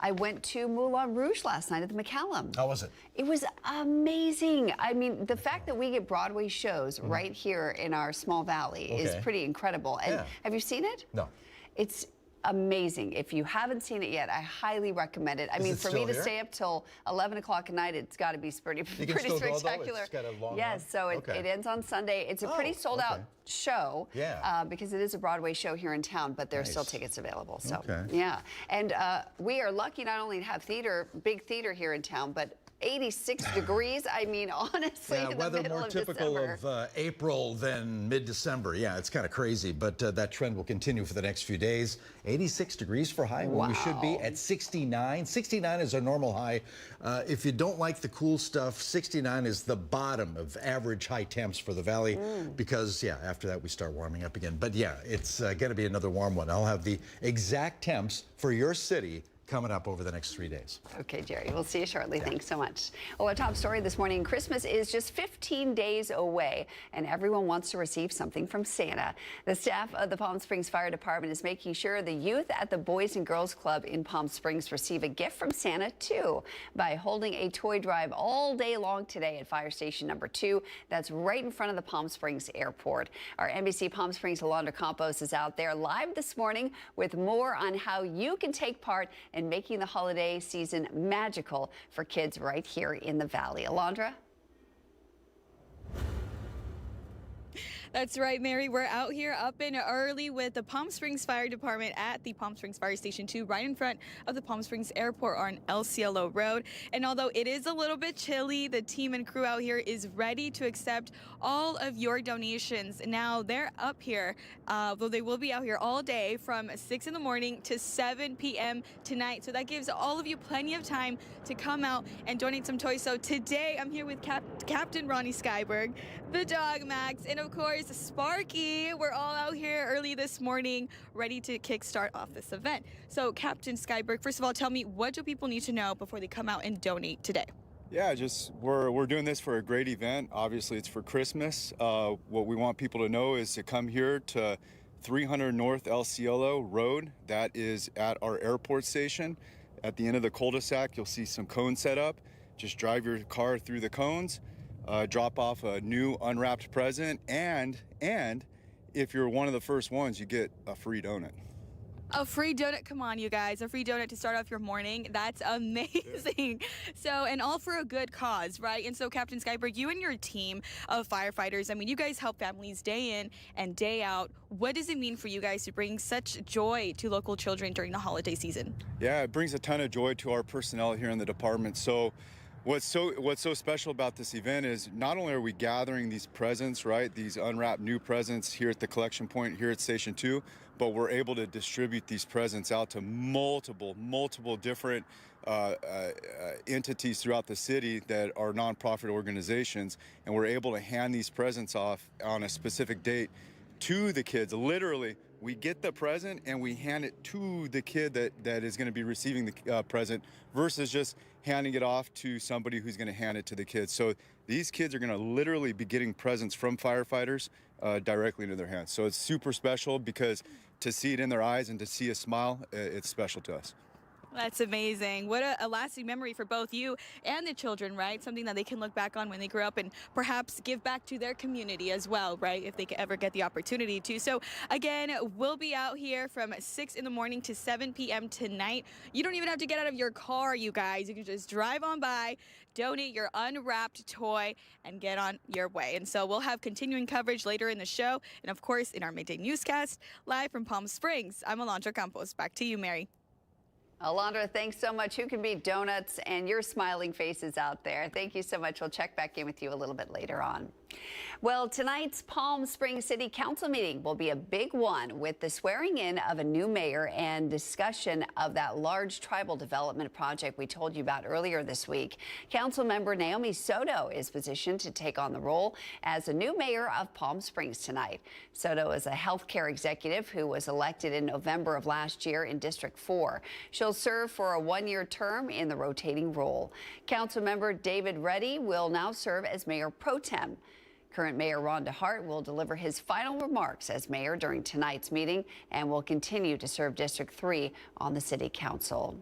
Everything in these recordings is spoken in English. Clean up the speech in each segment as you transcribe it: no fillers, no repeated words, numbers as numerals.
I went to Moulin Rouge last night at the McCallum. How was it? It was amazing. I mean, the fact that we get Broadway shows right here in our small valley is pretty incredible. And have you seen it? No. It's amazing. If you haven't seen it yet, I highly recommend it. I mean, for me to stay up till 11 o'clock at night, it's got to be pretty spectacular. It's got a long yes, so it ends on Sunday. It's a pretty sold out show because it is a Broadway show here in town, but there's still tickets available. So yeah, and we are lucky not only to have big theater here in town, but 86 degrees. I mean, honestly, in the weather middle more of typical December. of April than mid-December. Yeah, it's kind of crazy, but that trend will continue for the next few days. 86 degrees for high when we should be at 69. 69 is our normal high. If you don't like the cool stuff, 69 is the bottom of average high temps for the valley because, after that we start warming up again. But yeah, it's going to be another warm one. I'll have the exact temps for your city coming up over the next 3 days. Okay, Jerry, we'll see you shortly. Thanks so much. Well, our top story this morning, Christmas is just 15 days away, and everyone wants to receive something from Santa. The staff of the Palm Springs Fire Department is making sure the youth at the Boys and Girls Club in Palm Springs receive a gift from Santa, too, by holding a toy drive all day long today at Fire Station number 2. That's right in front of the Palm Springs Airport. Our NBC Palm Springs Alondra Campos is out there live this morning with more on how you can take part in making the holiday season magical for kids right here in the valley. Alondra? That's right, Mary. We're out here up and early with the Palm Springs Fire Department at the Palm Springs Fire Station 2, right in front of the Palm Springs Airport on El Cielo Road. And although it is a little bit chilly, the team and crew out here is ready to accept all of your donations. Now, they're up here, though they will be out here all day from 6 in the morning to 7 p.m. tonight. So that gives all of you plenty of time to come out and donate some toys. So today, I'm here with Captain Ronnie Skyberg, the dog Max, and of course, Sparky. We're all out here early this morning, ready to kickstart off this event. So, Captain Skyberg, first of all, tell me, what do people need to know before they come out and donate today? Yeah, we're doing this for a great event. Obviously, it's for Christmas. What we want people to know is to come here to 300 North El Cielo Road. That is at our airport station. At the end of the cul-de-sac, you'll see some cones set up. Just drive your car through the cones. Drop off a new unwrapped present, and if you're one of the first ones, you get a free donut. A free donut, come on, you guys. A free donut to start off your morning. That's amazing. So, and all for a good cause, right? And so, Captain Skyberg, you and your team of firefighters, I mean, you guys help families day in and day out. What does it mean for you guys to bring such joy to local children during the holiday season? Yeah, it brings a ton of joy to our personnel here in the department. So, what's so special about this event is not only are we gathering these presents, right, these unwrapped new presents here at the collection point here at Station 2, but we're able to distribute these presents out to multiple different entities throughout the city that are nonprofit organizations, and we're able to hand these presents off on a specific date to the kids. Literally, we get the present and we hand it to the kid that is going to be receiving the present versus just handing it off to somebody who's going to hand it to the kids. So these kids are going to literally be getting presents from firefighters directly into their hands. So it's super special because to see it in their eyes and to see a smile, it's special to us. That's amazing. What a lasting memory for both you and the children, right? Something that they can look back on when they grow up and perhaps give back to their community as well, right? If they could ever get the opportunity to. So again, we'll be out here from 6 in the morning to 7 p.m. tonight. You don't even have to get out of your car, you guys. You can just drive on by, donate your unwrapped toy, and get on your way. And so we'll have continuing coverage later in the show. And of course, in our midday newscast, live from Palm Springs. I'm Alondra Campos. Back to you, Mary. Alondra, thanks so much. Who can beat donuts and your smiling faces out there? Thank you so much. We'll check back in with you a little bit later on. Well, tonight's Palm Springs City Council meeting will be a big one with the swearing in of a new mayor and discussion of that large tribal development project we told you about earlier this week. Council member Naomi Soto is positioned to take on the role as the new mayor of Palm Springs tonight. Soto is a healthcare executive who was elected in November of last year in District 4. She'll serve for a one-year term in the rotating role. Council member David Reddy will now serve as mayor pro tem. Current Mayor Ron DeHart will deliver his final remarks as mayor during tonight's meeting and will continue to serve District 3 on the City Council.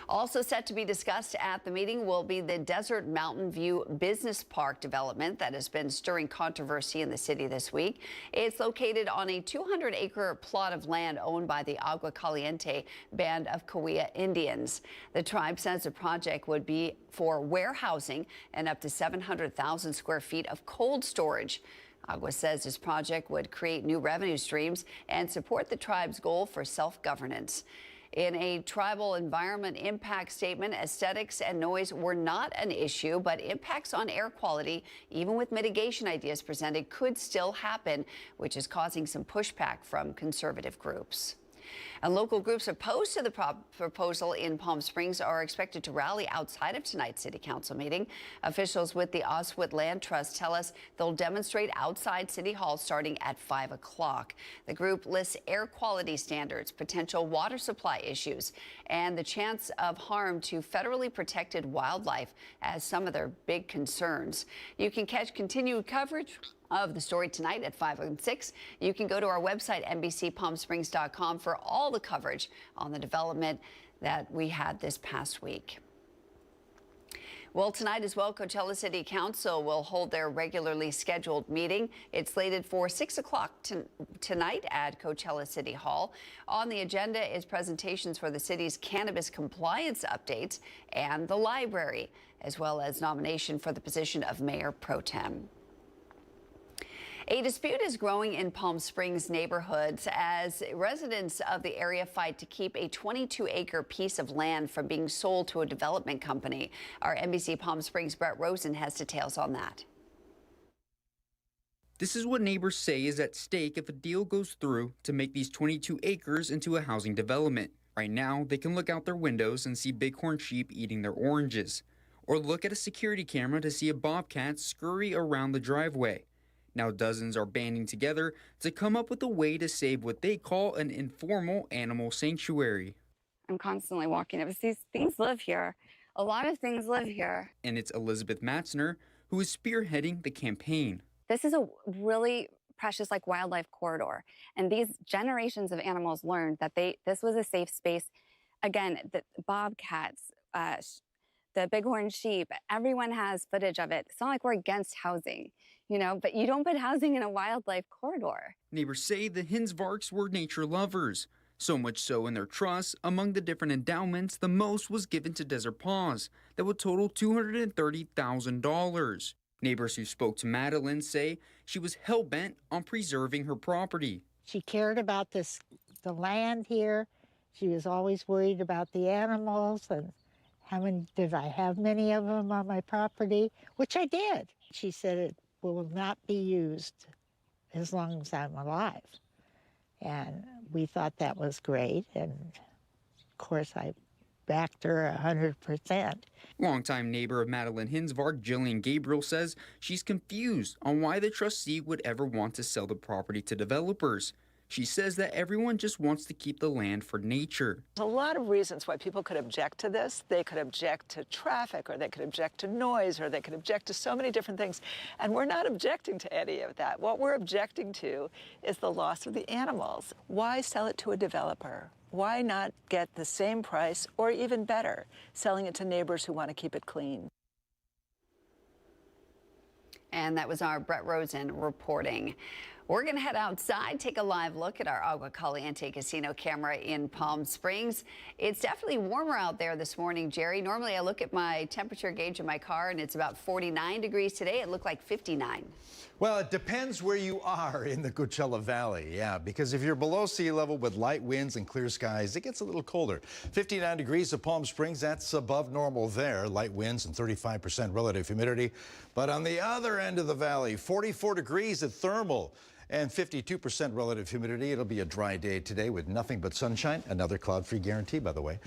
Also set to be discussed at the meeting will be the Desert Mountain View Business Park development that has been stirring controversy in the city this week. It's located on a 200-acre plot of land owned by the Agua Caliente Band of Cahuilla Indians. The tribe says the project would be for warehousing and up to 700,000 square feet of cold storage. Agua says this project would create new revenue streams and support the tribe's goal for self-governance. In a tribal environment impact statement, aesthetics and noise were not an issue, but impacts on air quality, even with mitigation ideas presented, could still happen, which is causing some pushback from conservative groups. And local groups opposed to the proposal in Palm Springs are expected to rally outside of tonight's city council meeting. Officials with the Oswald Land Trust tell us they'll demonstrate outside City Hall starting at 5 o'clock. The group lists air quality standards, potential water supply issues, and the chance of harm to federally protected wildlife as some of their big concerns. You can catch continued coverage of the story tonight at 5 and 6. You can go to our website, NBCPalmSprings.com, for all the coverage on the development that we had this past week. Well, tonight as well, Coachella City Council will hold their regularly scheduled meeting. It's slated for 6 o'clock tonight at Coachella City Hall. On the agenda is presentations for the city's cannabis compliance updates and the library, as well as nomination for the position of Mayor Pro Tem. A dispute is growing in Palm Springs neighborhoods as residents of the area fight to keep a 22-acre piece of land from being sold to a development company. Our NBC Palm Springs' Brett Rosen has details on that. This is what neighbors say is at stake if a deal goes through to make these 22 acres into a housing development. Right now, they can look out their windows and see bighorn sheep eating their oranges, or look at a security camera to see a bobcat scurry around the driveway. Now dozens are banding together to come up with a way to save what they call an informal animal sanctuary. I'm constantly walking up. These things live here. A lot of things live here. And it's Elizabeth Matzner who is spearheading the campaign. This is a really precious wildlife corridor. And these generations of animals learned that this was a safe space. Again, the bobcats, the bighorn sheep, everyone has footage of it. It's not like we're against housing, but you don't put housing in a wildlife corridor. Neighbors say the Hinsvarks were nature lovers. So much so in their trusts, among the different endowments, the most was given to Desert Paws that would total $230,000. Neighbors who spoke to Madeline say she was hell-bent on preserving her property. She cared about the land here. She was always worried about the animals and did I have many of them on my property, which I did. She said it will not be used as long as I'm alive. And we thought that was great. And of course, I backed her 100%. Longtime neighbor of Madeline Hinsvark, Jillian Gabriel, says she's confused on why the trustee would ever want to sell the property to developers. She says that everyone just wants to keep the land for nature. There's a lot of reasons why people could object to this. They could object to traffic, or they could object to noise, or they could object to so many different things. And we're not objecting to any of that. What we're objecting to is the loss of the animals. Why sell it to a developer? Why not get the same price, or even better, selling it to neighbors who want to keep it clean? And that was our Brett Rosen reporting. We're going to head outside, take a live look at our Agua Caliente casino camera in Palm Springs. It's definitely warmer out there this morning, Jerry. Normally I look at my temperature gauge in my car and it's about 49 degrees today. It looked like 59. Well, it depends where you are in the Coachella Valley, yeah, because if you're below sea level with light winds and clear skies, it gets a little colder. 59 degrees at Palm Springs, that's above normal there. Light winds and 35% relative humidity. But on the other end of the valley, 44 degrees at Thermal. And 52% relative humidity. It'll be a dry day today with nothing but sunshine. Another cloud-free guarantee, by the way.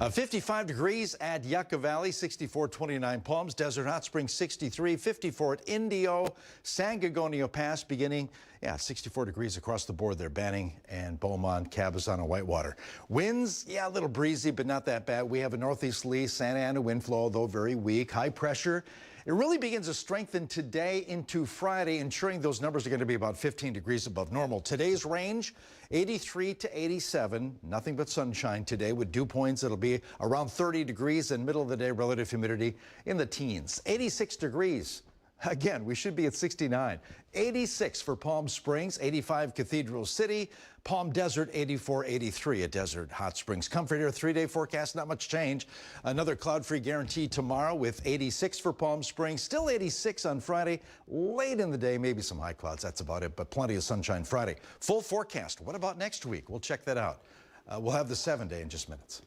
55 degrees at Yucca Valley, 64, 29 Palms. Desert Hot Springs, 63, 54 at Indio. San Gorgonio Pass beginning, 64 degrees across the board there. Banning and Beaumont, Cabazon, and Whitewater. Winds, a little breezy, but not that bad. We have a northeasterly Santa Ana wind flow, though very weak. High pressure It really begins to strengthen today into Friday, ensuring those numbers are going to be about 15 degrees above normal. Today's range, 83 to 87. Nothing but sunshine today with dew points. It'll be around 30 degrees, and middle of the day relative humidity in the teens. 86 degrees. Again, we should be at 69. 86 for Palm Springs, 85 Cathedral City, Palm Desert 84, 83 at Desert Hot Springs. Comfort Air 3-day forecast, not much change. Another cloud-free guarantee tomorrow with 86 for Palm Springs, still 86 on Friday. Late in the day, maybe some high clouds, that's about it, but plenty of sunshine Friday. Full forecast, what about next week? We'll check that out. We'll have the 7-day in just minutes.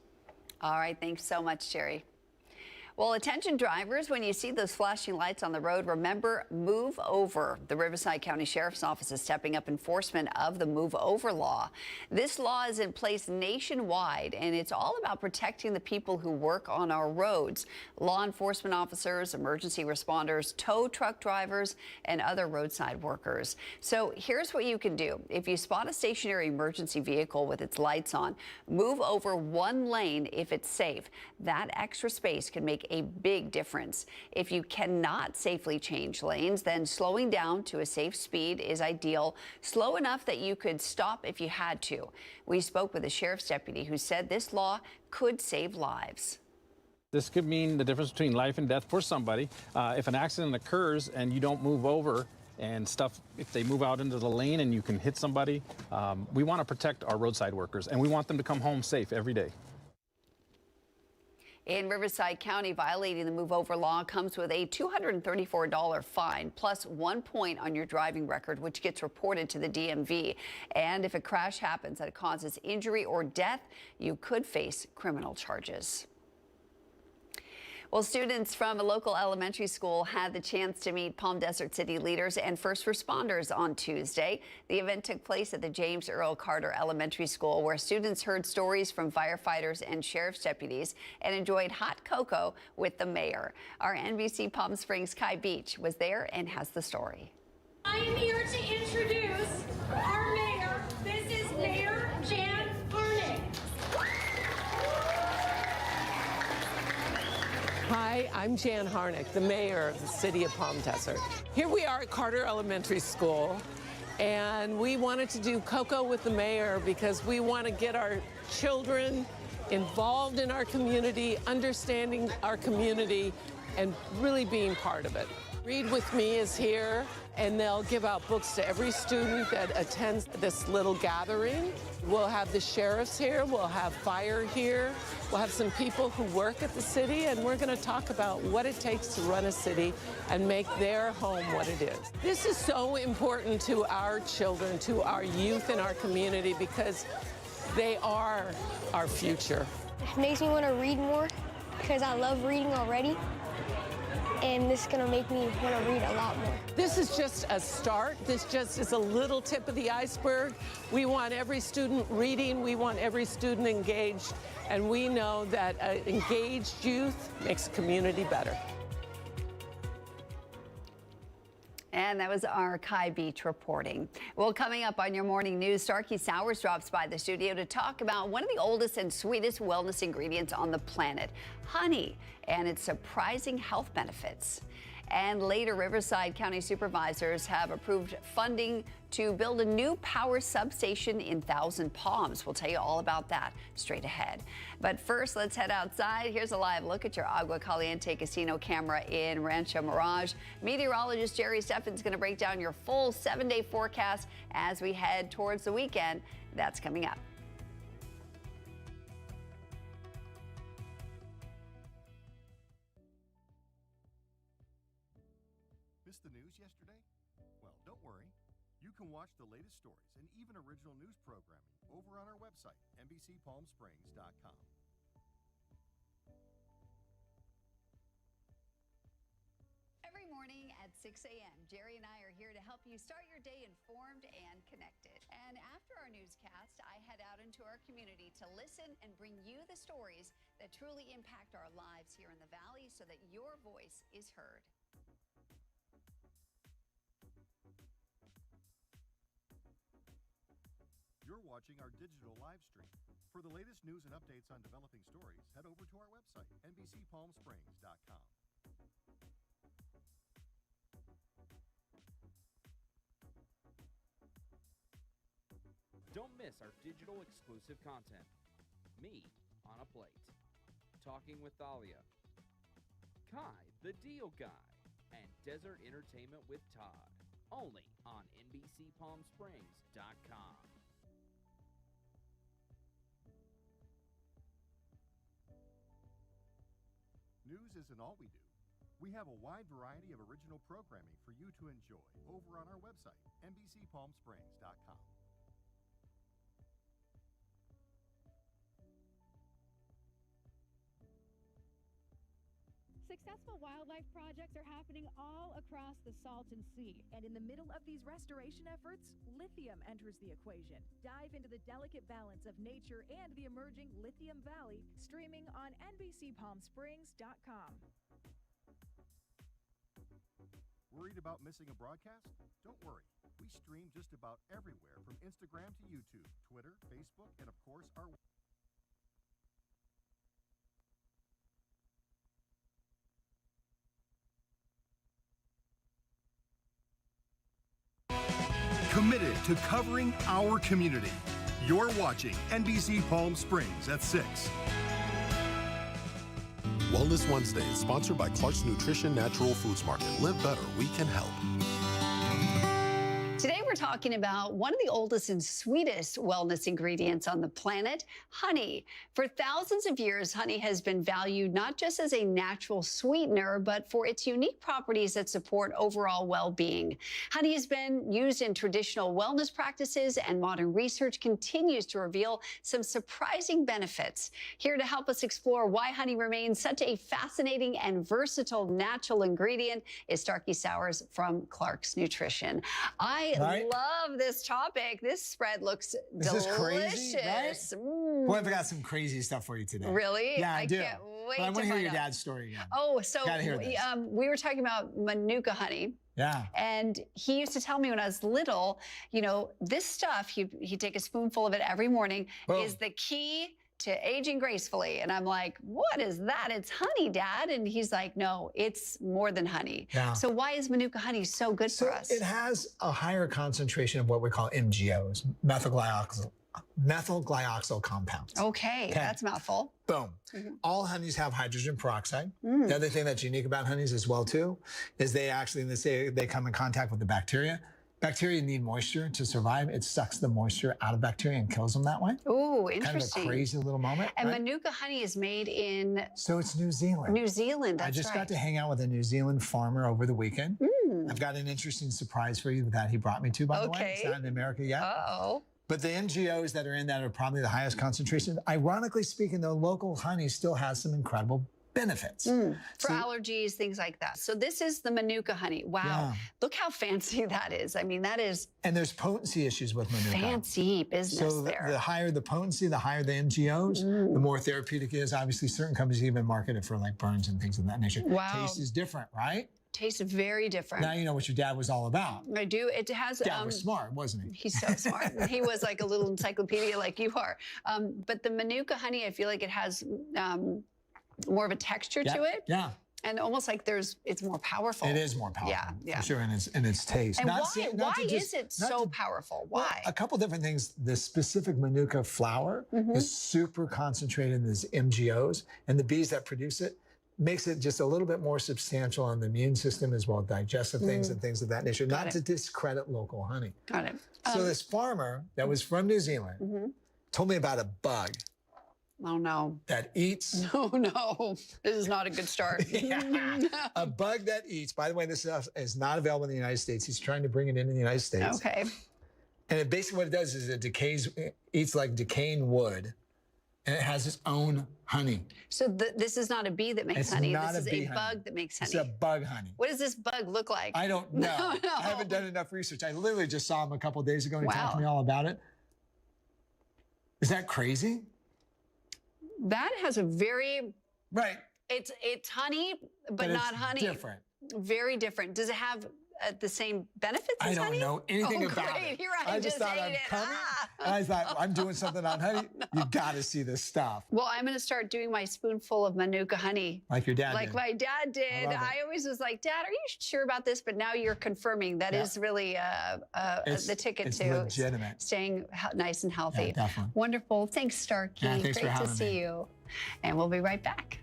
All right, thanks so much, Jerry. Well, attention drivers, when you see those flashing lights on the road, remember, move over. The Riverside County Sheriff's Office is stepping up enforcement of the move over law. This law is in place nationwide, and it's all about protecting the people who work on our roads. Law enforcement officers, emergency responders, tow truck drivers, and other roadside workers. So here's what you can do. If you spot a stationary emergency vehicle with its lights on, move over one lane if it's safe. That extra space can make a big difference. If you cannot safely change lanes, then slowing down to a safe speed is ideal, slow enough that you could stop if you had to. We spoke with a sheriff's deputy who said this law could save lives. This could mean the difference between life and death for somebody. If an accident occurs and you don't move over and stuff, if they move out into the lane and you can hit somebody, we want to protect our roadside workers and we want them to come home safe every day. In Riverside County, violating the move over law comes with a $234 fine plus 1 point on your driving record, which gets reported to the DMV. And if a crash happens that causes injury or death, you could face criminal charges. Well, students from a local elementary school had the chance to meet Palm Desert City leaders and first responders on Tuesday. The event took place at the James Earl Carter Elementary School, where students heard stories from firefighters and sheriff's deputies and enjoyed hot cocoa with the mayor. Our NBC Palm Springs Kai Beach was there and has the story. I am here to introduce our mayor. This is Mayor Jan Harnick. Hi, I'm Jan Harnick, the mayor of the city of Palm Desert. Here we are at Carter Elementary School, and we wanted to do Cocoa with the mayor because we want to get our children involved in our community, understanding our community, and really being part of it. Read With Me is here, and they'll give out books to every student that attends this little gathering. We'll have the sheriffs here, we'll have fire here, we'll have some people who work at the city, and we're going to talk about what it takes to run a city and make their home what it is. This is so important to our children, to our youth in our community, because they are our future. It makes me want to read more because I love reading already. And this is going to make me want to read a lot more. This is just a start. This just is a little tip of the iceberg. We want every student reading. We want every student engaged. And we know that engaged youth makes a community better. And that was our Kai Beach reporting. Well, coming up on your morning news, Starkey Sowers drops by the studio to talk about one of the oldest and sweetest wellness ingredients on the planet, honey, and its surprising health benefits. And later, Riverside County supervisors have approved funding to build a new power substation in Thousand Palms. We'll tell you all about that straight ahead. But first, let's head outside. Here's a live look at your Agua Caliente casino camera in Rancho Mirage. Meteorologist Jerry Steffen's going to break down your full 7-day forecast as we head towards the weekend. That's coming up. Missed the news yesterday? Well, don't worry. You can watch the latest stories and even original news programming over on our website, NBCPalmSprings.com. Every morning at 6 a.m., Jerry and I are here to help you start your day informed and connected. And after our newscast, I head out into our community to listen and bring you the stories that truly impact our lives here in the Valley so that your voice is heard. You're watching our digital live stream. For the latest news and updates on developing stories, head over to our website, NBCPalmSprings.com. Don't miss our digital exclusive content. Me on a Plate, Talking with Thalia, Kai the Deal Guy, and Desert Entertainment with Todd. Only on NBCPalmSprings.com. News isn't all we do. We have a wide variety of original programming for you to enjoy over on our website, NBCPalmSprings.com. Successful wildlife projects are happening all across the Salton Sea. And in the middle of these restoration efforts, lithium enters the equation. Dive into the delicate balance of nature and the emerging Lithium Valley, streaming on NBCPalmSprings.com. Worried about missing a broadcast? Don't worry. We stream just about everywhere from Instagram to YouTube, Twitter, Facebook, and of course our committed to covering our community. You're watching NBC Palm Springs at 6. Wellness Wednesday is sponsored by Clark's Nutrition Natural Foods Market. Live better, we can help. Today we're talking about one of the oldest and sweetest wellness ingredients on the planet, honey. For thousands of years, honey has been valued not just as a natural sweetener, but for its unique properties that support overall well-being. Honey has been used in traditional wellness practices, and modern research continues to reveal some surprising benefits. Here to help us explore why honey remains such a fascinating and versatile natural ingredient is Starkey Sowers from Clark's Nutrition. I love this topic. This spread looks delicious. This crazy, right? Boy, I've got some crazy stuff for you today. Really? Yeah, I do. Can't wait but I want to hear your out. dad's story again. Oh, so we were talking about Manuka honey. Yeah. And he used to tell me when I was little, you know, this stuff, he'd take a spoonful of it every morning, is the key to aging gracefully. And I'm like, what is that? It's honey, Dad. And he's like, no, it's more than honey. Yeah. So why is Manuka honey so good for us? It has a higher concentration of what we call MGOs, methyl-glyoxyl compounds. Okay, that's a mouthful. Boom. All honeys have hydrogen peroxide. Mm. The other thing that's unique about honeys as well, too, is they actually, they come in contact with the bacteria. Bacteria need moisture to survive. It sucks the moisture out of bacteria and kills them that way. Ooh, interesting. Kind of a crazy little moment. And right? Manuka honey is made in... So it's New Zealand. New Zealand, that's I just right. got to hang out with a New Zealand farmer over the weekend. Mm. I've got an interesting surprise for you that he brought me to, by the way. It's not in America yet. Uh-oh. But the NGOs that are in that are probably the highest concentration. Ironically speaking, the local honey still has some incredible benefits. For allergies, things like that. So this is the Manuka honey. Wow. Yeah. Look how fancy that is. I mean, that is... And there's potency issues with Manuka. Fancy business so there. The higher the potency, the higher the MGOs, the more therapeutic it is. Obviously, certain companies even market it for like burns and things of that nature. Wow. Taste is different, right? Tastes very different. Now you know what your dad was all about. I do. It has... Dad was smart, wasn't he? He's so smart. He was like a little encyclopedia like you are. But the Manuka honey, I feel like it has more of a texture to it. Yeah. And almost like it's more powerful. It is more powerful. Yeah. For sure, in its taste. And why is it so powerful? Why? Well, a couple different things. The specific Manuka flower is super concentrated in these MGOs, and the bees that produce it makes it just a little bit more substantial on the immune system as well, digestive things and things of that nature, not to discredit local honey. Got it. So this farmer that was from New Zealand told me about a bug. Oh, no. That eats. Oh, no. This is not a good start. A bug that eats. By the way, this stuff is not available in the United States. He's trying to bring it into the United States. Okay. And basically what it does is it eats like decaying wood, and it has its own honey. So this is not a bee that makes honey. This is a bug that makes honey. It's a bug honey. What does this bug look like? I don't know. No. I haven't done enough research. I literally just saw him a couple of days ago and he talked to me all about it. Is that crazy? That has a very... Right. It's honey, but not honey. Different. Very different. Does it have the same benefits as honey? I don't know anything about great. it. Here I just thought ate I'd it. come And I thought, I'm doing something on honey. You got to see this stuff. Well, I'm going to start doing my spoonful of Manuka honey. Like your dad Like did. my dad did. I always was like, Dad, are you sure about this? But now you're confirming that is really the ticket to legitimate. staying nice and healthy. Yeah, definitely. Wonderful. Thanks, Starkey. Yeah, thanks for Great to having see me. you. And we'll be right back.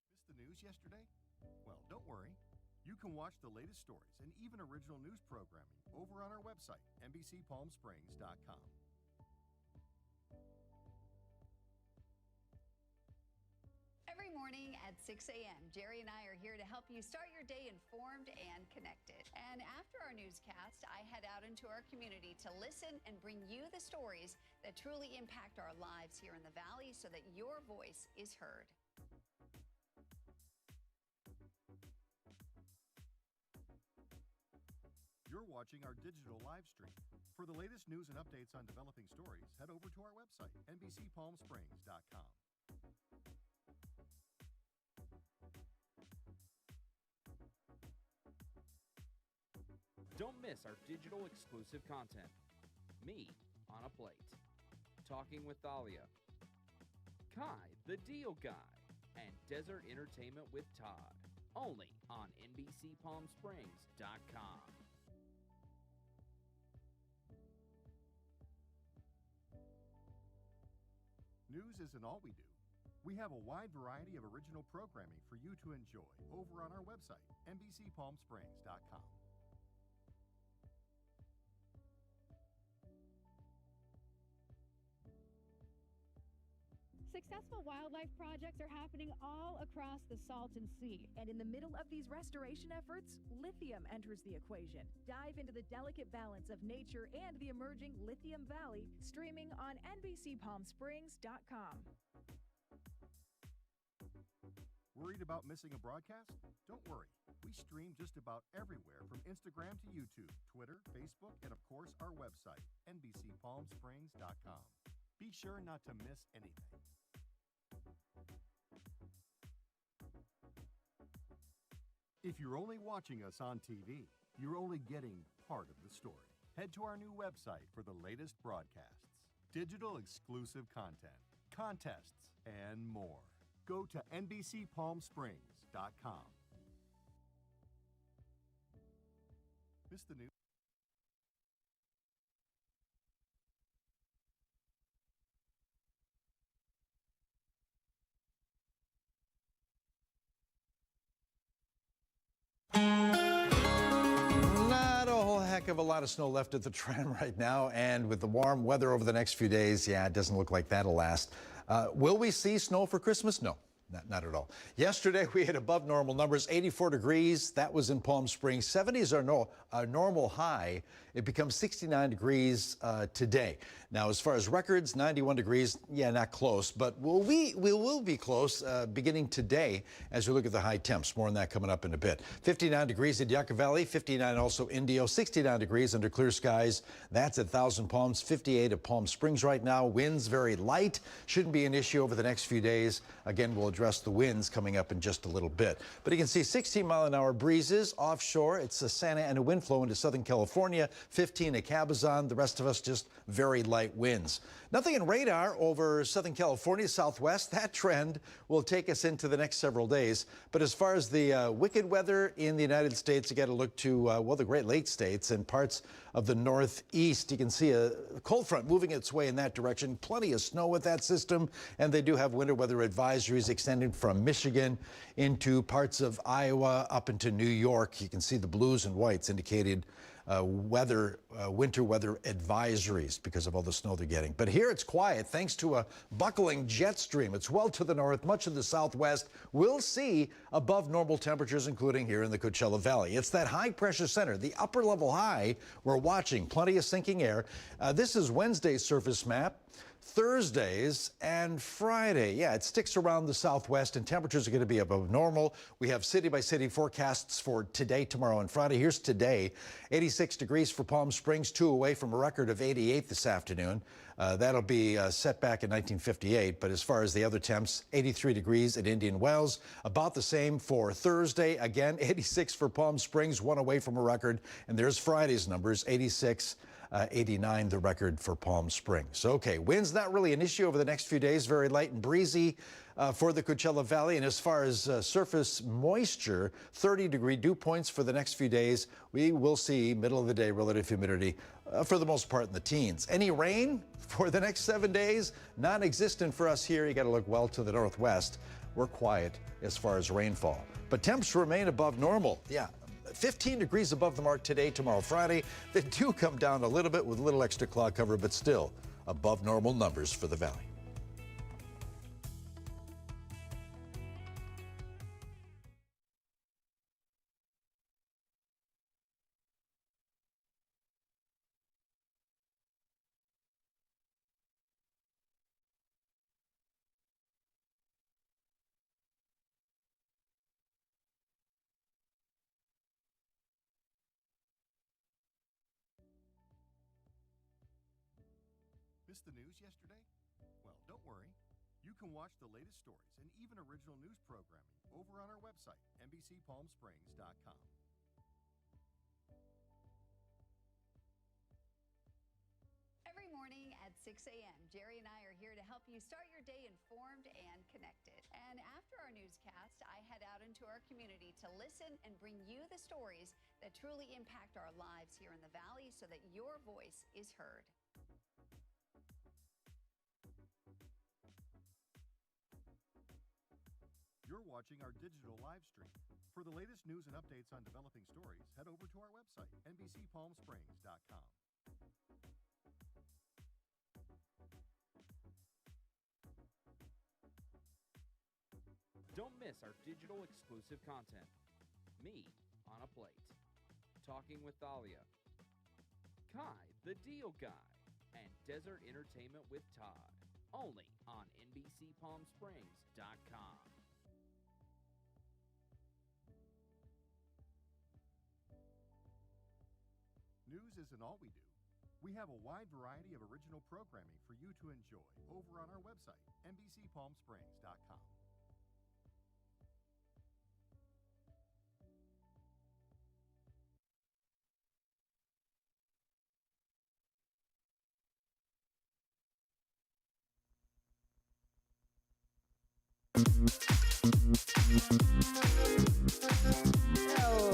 Missed the news yesterday? Well, don't worry. You can watch the latest stories and even original news programming over on our website, NBCPalmSprings.com. Every morning at 6 a.m., Jerry and I are here to help you start your day informed and connected. And after our newscast, I head out into our community to listen and bring you the stories that truly impact our lives here in the Valley so that your voice is heard. You're watching our digital live stream. For the latest news and updates on developing stories, head over to our website, NBCPalmSprings.com. Don't miss our digital exclusive content. Me on a Plate, Talking with Thalia, Kai the Deal Guy, and Desert Entertainment with Todd. Only on NBCPalmSprings.com. News isn't all we do. We have a wide variety of original programming for you to enjoy over on our website, NBCPalmSprings.com. Successful wildlife projects are happening all across the Salton Sea. And in the middle of these restoration efforts, lithium enters the equation. Dive into the delicate balance of nature and the emerging Lithium Valley, streaming on NBCPalmSprings.com. Worried about missing a broadcast? Don't worry. We stream just about everywhere from Instagram to YouTube, Twitter, Facebook, and of course our website, NBCPalmSprings.com. Be sure not to miss anything. If you're only watching us on TV, you're only getting part of the story. Head to our new website for the latest broadcasts, digital exclusive content, contests, and more. Go to NBCPalmSprings.com. Miss the news? Not a whole heck of a lot of snow left at the tram right now, and with the warm weather over the next few days, yeah, it doesn't look like that'll last. Will we see snow for Christmas? No. Not at all. Yesterday, we hit above normal numbers, 84 degrees. That was in Palm Springs. 70s are a normal high. It becomes 69 degrees today. Now, as far as records, 91 degrees. Yeah, not close, but we will be close beginning today as we look at the high temps. More on that coming up in a bit. 59 degrees at Yucca Valley, 59 also Indio, 69 degrees under clear skies. That's at Thousand Palms, 58 at Palm Springs right now. Winds very light. Shouldn't be an issue over the next few days. Again, we'll address the winds coming up in just a little bit. But you can see 16-mile-an-hour breezes offshore. It's a Santa Ana wind flow into Southern California, 15 at Cabazon. The rest of us just very light winds. Nothing in radar over Southern California, Southwest. That trend will take us into the next several days. But as far as the wicked weather in the United States, you got to look to, well, the Great Lakes states and parts of the Northeast. You can see a cold front moving its way in that direction. Plenty of snow with that system. And they do have winter weather advisories extending from Michigan into parts of Iowa up into New York. You can see the blues and whites indicated winter weather advisories because of all the snow they're getting. But here it's quiet thanks to a buckling jet stream. It's well to the north, much of the southwest. We'll see above normal temperatures, including here in the Coachella Valley. It's that high pressure center, the upper level high we're watching. Plenty of sinking air. This is Wednesday's surface map. Thursdays and Friday. Yeah, it sticks around the southwest and temperatures are going to be above normal. We have city by city forecasts for today, tomorrow, and Friday. Here's today. 86 degrees for Palm Springs, 2 away from a record of 88 this afternoon. That'll be set back in 1958. But as far as the other temps, 83 degrees at Indian Wells. About the same for Thursday. Again, 86 for Palm Springs, 1 away from a record. And there's Friday's numbers, 86. 89 the record for Palm Springs. Okay, wind's not really an issue over the next few days. Very light and breezy for the Coachella Valley. And as far as surface moisture, 30-degree dew points for the next few days. We will see middle of the day relative humidity for the most part in the teens. Any rain for the next 7 days? Non-existent for us here. You got to look well to the northwest. We're quiet as far as rainfall. But temps remain above normal. Yeah. 15 degrees above the mark today, tomorrow, Friday. They do come down a little bit with a little extra cloud cover, but still above normal numbers for the valley. Missed the news yesterday? Well, don't worry. You can watch the latest stories and even original news programming over on our website, NBCPalmSprings.com. Every morning at 6 a.m., Jerry and I are here to help you start your day informed and connected. And after our newscast, I head out into our community to listen and bring you the stories that truly impact our lives here in the Valley so that your voice is heard. You're watching our digital live stream. For the latest news and updates on developing stories, head over to our website, NBCPalmSprings.com. Don't miss our digital exclusive content. Me on a Plate, Talking with Thalia, Kai the Deal Guy, and Desert Entertainment with Todd. Only on NBCPalmSprings.com. News isn't all we do. We have a wide variety of original programming for you to enjoy over on our website, NBCPalmSprings.com.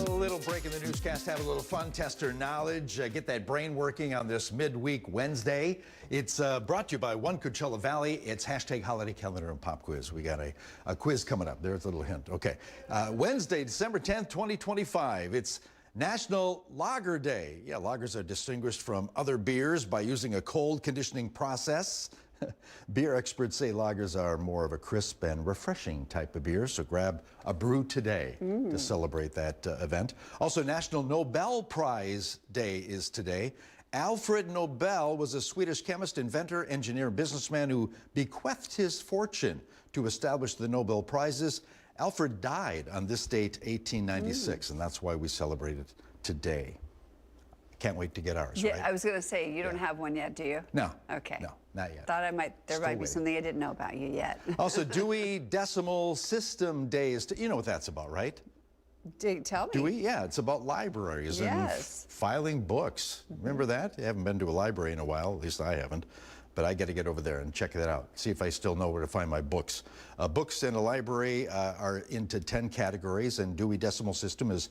A little break in the newscast, have a little fun, test your knowledge, get that brain working on this midweek Wednesday. It's brought to you by One Coachella Valley. It's hashtag holiday calendar and pop quiz. We got a quiz coming up. There's a little hint. Okay. Wednesday, December 10th, 2025. It's National Lager Day. Yeah, lagers are distinguished from other beers by using a cold conditioning process. Beer experts say lagers are more of a crisp and refreshing type of beer, so grab a brew today to celebrate that event. Also, National Nobel Prize Day is today. Alfred Nobel was a Swedish chemist, inventor, engineer, businessman who bequeathed his fortune to establish the Nobel Prizes. Alfred died on this date, 1896, and that's why we celebrate it today. Can't wait to get ours, Yeah, right? I was going to say, you don't have one yet, do you? No. Okay. No, not yet. Thought there might be waiting. something I didn't know about you yet. Also, Dewey Decimal System Day is, you know what that's about, right? Tell me. Dewey, yeah, it's about libraries and filing books. Remember that? You haven't been to a library in a while, at least I haven't. But I got to get over there and check that out, see if I still know where to find my books. Books in a library are into 10 categories, and Dewey Decimal System is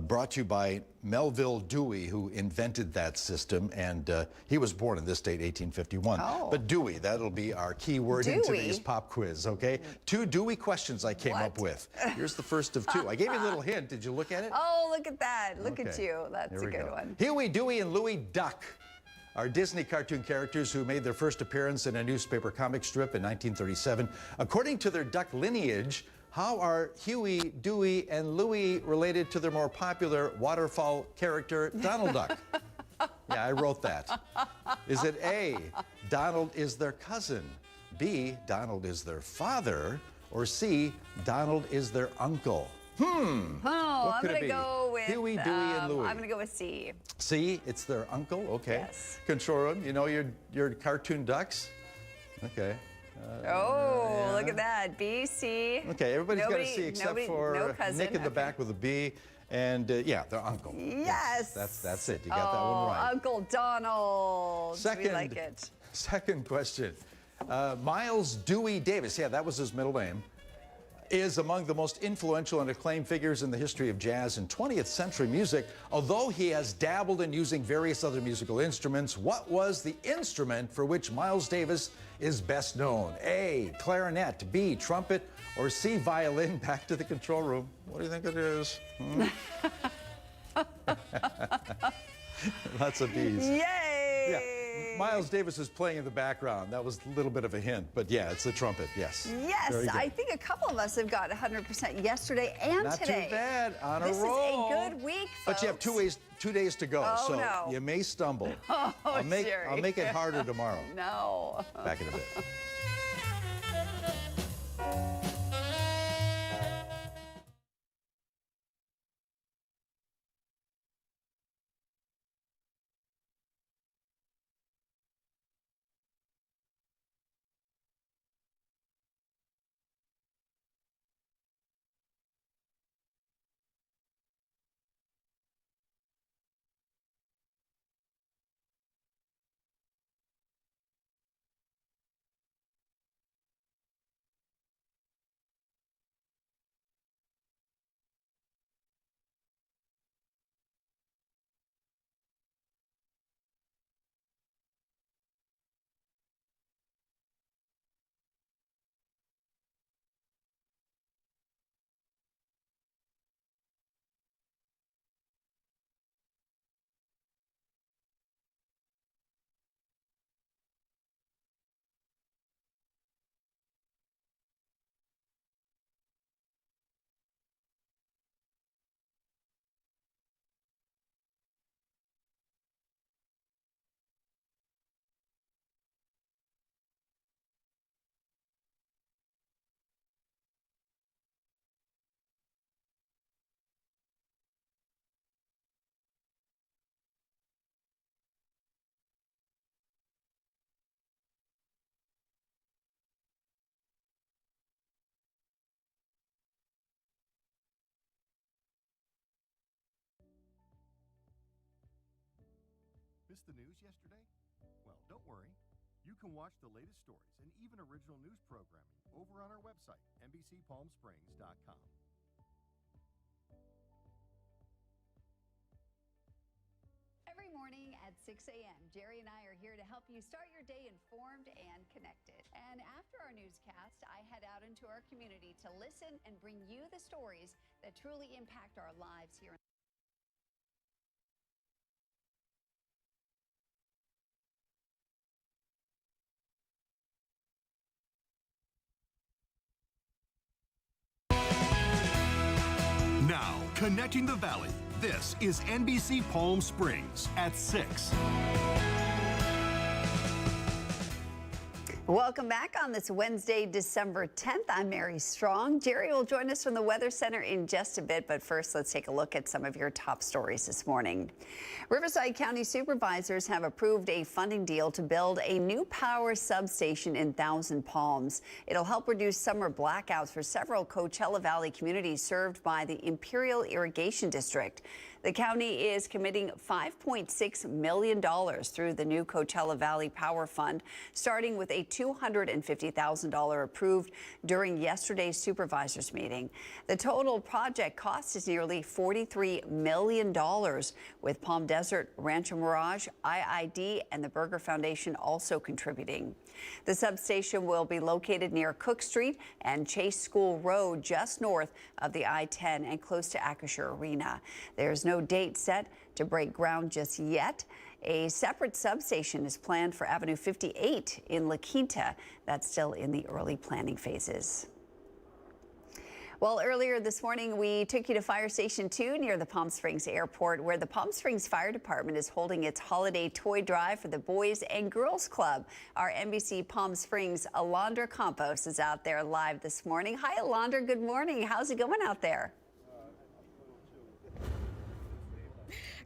brought to you by Melville Dewey, who invented that system, and he was born on this date, 1851. Oh. But Dewey, that'll be our key word in today's pop quiz, okay? 2 Dewey questions I came up with. Here's the first of 2. I gave you a little hint. Did you look at it? Oh, look at that. Look at Okay. you. That's Here a we good go. one. Huey, Dewey, and Louie Duck are Disney cartoon characters who made their first appearance in a newspaper comic strip in 1937. According to their duck lineage, how are Huey, Dewey, and Louie related to their more popular waterfowl character, Donald Duck? Yeah, I wrote that. Is it A, Donald is their cousin, B, Donald is their father, or C, Donald is their uncle? Oh, What I'm could it going to be? go with Huey, Dewey, and Louie. I'm going to go with C. C, it's their uncle. Okay. Yes. Control room. You know your cartoon ducks. Okay. Look at that. B, C. Okay, everybody's got a C except no for cousin. Nick in the back with a B, and yeah, their uncle. Yes. That's it. You got that one right. Uncle Donald. We like it. Second question. Miles Dewey Davis, yeah, that was his middle name, is among the most influential and acclaimed figures in the history of jazz and 20th century music. Although he has dabbled in using various other musical instruments, what was the instrument for which Miles Davis is best known? A, clarinet, B, trumpet, or C, violin? Back to the control room. What do you think it is? Lots of B's. Yay! Yeah. Miles Davis is playing in the background. That was a little bit of a hint, but yeah, it's the trumpet, yes. Yes, I think a couple of us have got 100% yesterday and Not today. Not too bad, on a roll. This is a good week, folks. But you have 2 days to go, so you may stumble. I'll make it harder tomorrow. No. Back in a bit. Missed the news yesterday? Well, don't worry. You can watch the latest stories and even original news programming over on our website, NBCPalmSprings.com. Every morning at 6 a.m., Jerry and I are here to help you start your day informed and connected. And after our newscast, I head out into our community to listen and bring you the stories that truly impact our lives here. Now, connecting the Valley, this is NBC Palm Springs at 6. Welcome back on this Wednesday, December 10th. I'm Mary Strong. Jerry will join us from the Weather Center in just a bit, but first let's take a look at some of your top stories this morning. Riverside County supervisors have approved a funding deal to build a new power substation in Thousand Palms. It'll help reduce summer blackouts for several Coachella Valley communities served by the Imperial Irrigation District. The county is committing $5.6 million through the new Coachella Valley Power Fund, starting with a $250,000 approved during yesterday's supervisors meeting. The total project cost is nearly $43 million, with Palm Desert, Rancho Mirage, IID, and the Berger Foundation also contributing. The substation will be located near Cook Street and Chase School Road, just north of the I-10 and close to Acrisure Arena. There's no date set to break ground just yet. A separate substation is planned for Avenue 58 in La Quinta. That's still in the early planning phases. Well, earlier this morning, we took you to Fire Station 2 near the Palm Springs Airport, where the Palm Springs Fire Department is holding its holiday toy drive for the Boys and Girls Club. Our NBC Palm Springs Alondra Campos is out there live this morning. Hi, Alondra. Good morning. How's it going out there?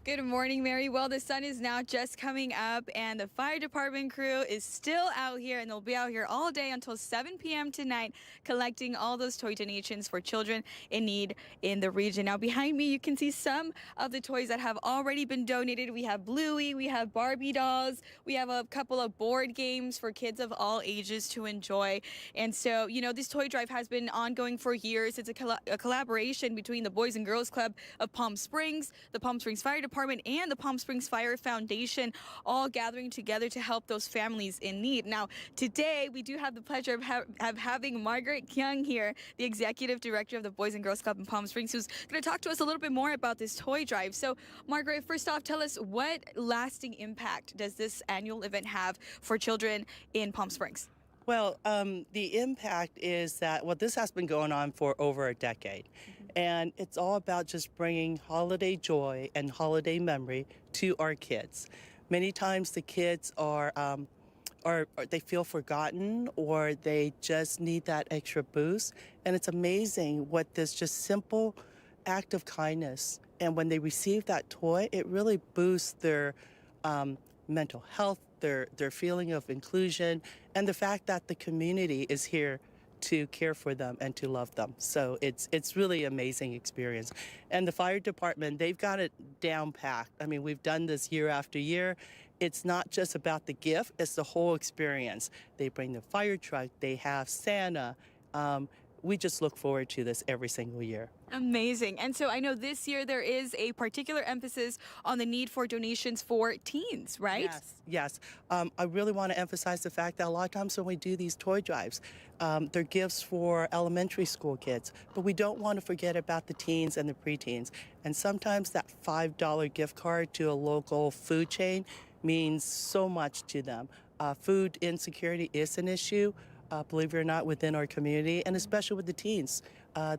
Good morning, Mary. Well, the sun is now just coming up and the fire department crew is still out here, and they'll be out here all day until 7 p.m. tonight collecting all those toy donations for children in need in the region. Now, behind me, you can see some of the toys that have already been donated. We have Bluey, we have Barbie dolls, we have a couple of board games for kids of all ages to enjoy. And so, you know, this toy drive has been ongoing for years. It's a collaboration between the Boys and Girls Club of Palm Springs, the Palm Springs Fire Department, and the Palm Springs Fire Foundation, all gathering together to help those families in need. Now, today we do have the pleasure of having Margaret Kyung here, the Executive Director of the Boys and Girls Club in Palm Springs, who's going to talk to us a little bit more about this toy drive. So, Margaret, first off, tell us, what lasting impact does this annual event have for children in Palm Springs? Well, the impact is that, well, this has been going on for over a decade. And it's all about just bringing holiday joy and holiday memory to our kids. Many times the kids are they feel forgotten, or they just need that extra boost. And it's amazing what this just simple act of kindness, and when they receive that toy, it really boosts their mental health, their feeling of inclusion, and the fact that the community is here to care for them and to love them. So it's really amazing experience. And the fire department, they've got it down packed. I mean, we've done this year after year. It's not just about the gift, it's the whole experience. They bring the fire truck, they have Santa. We just look forward to this every single year. Amazing. And so I know this year there is a particular emphasis on the need for donations for teens, right? Yes. I really want to emphasize the fact that a lot of times when we do these toy drives, they're gifts for elementary school kids, but we don't want to forget about the teens and the preteens. And sometimes that $5 gift card to a local food chain means so much to them. Food insecurity is an issue, believe it or not, within our community, and especially with the teens.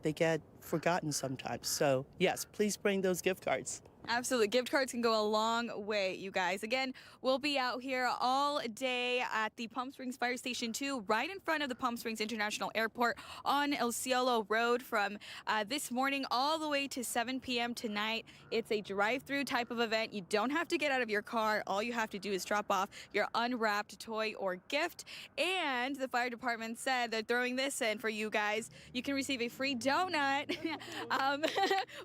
They get forgotten sometimes. So yes, please bring those gift cards. Absolutely. Gift cards can go a long way, you guys. Again, we'll be out here all day at the Palm Springs Fire Station 2, right in front of the Palm Springs International Airport on El Cielo Road from this morning all the way to 7 p.m. tonight. It's a drive-through type of event. You don't have to get out of your car. All you have to do is drop off your unwrapped toy or gift. And the fire department said they're throwing this in for you guys. You can receive a free donut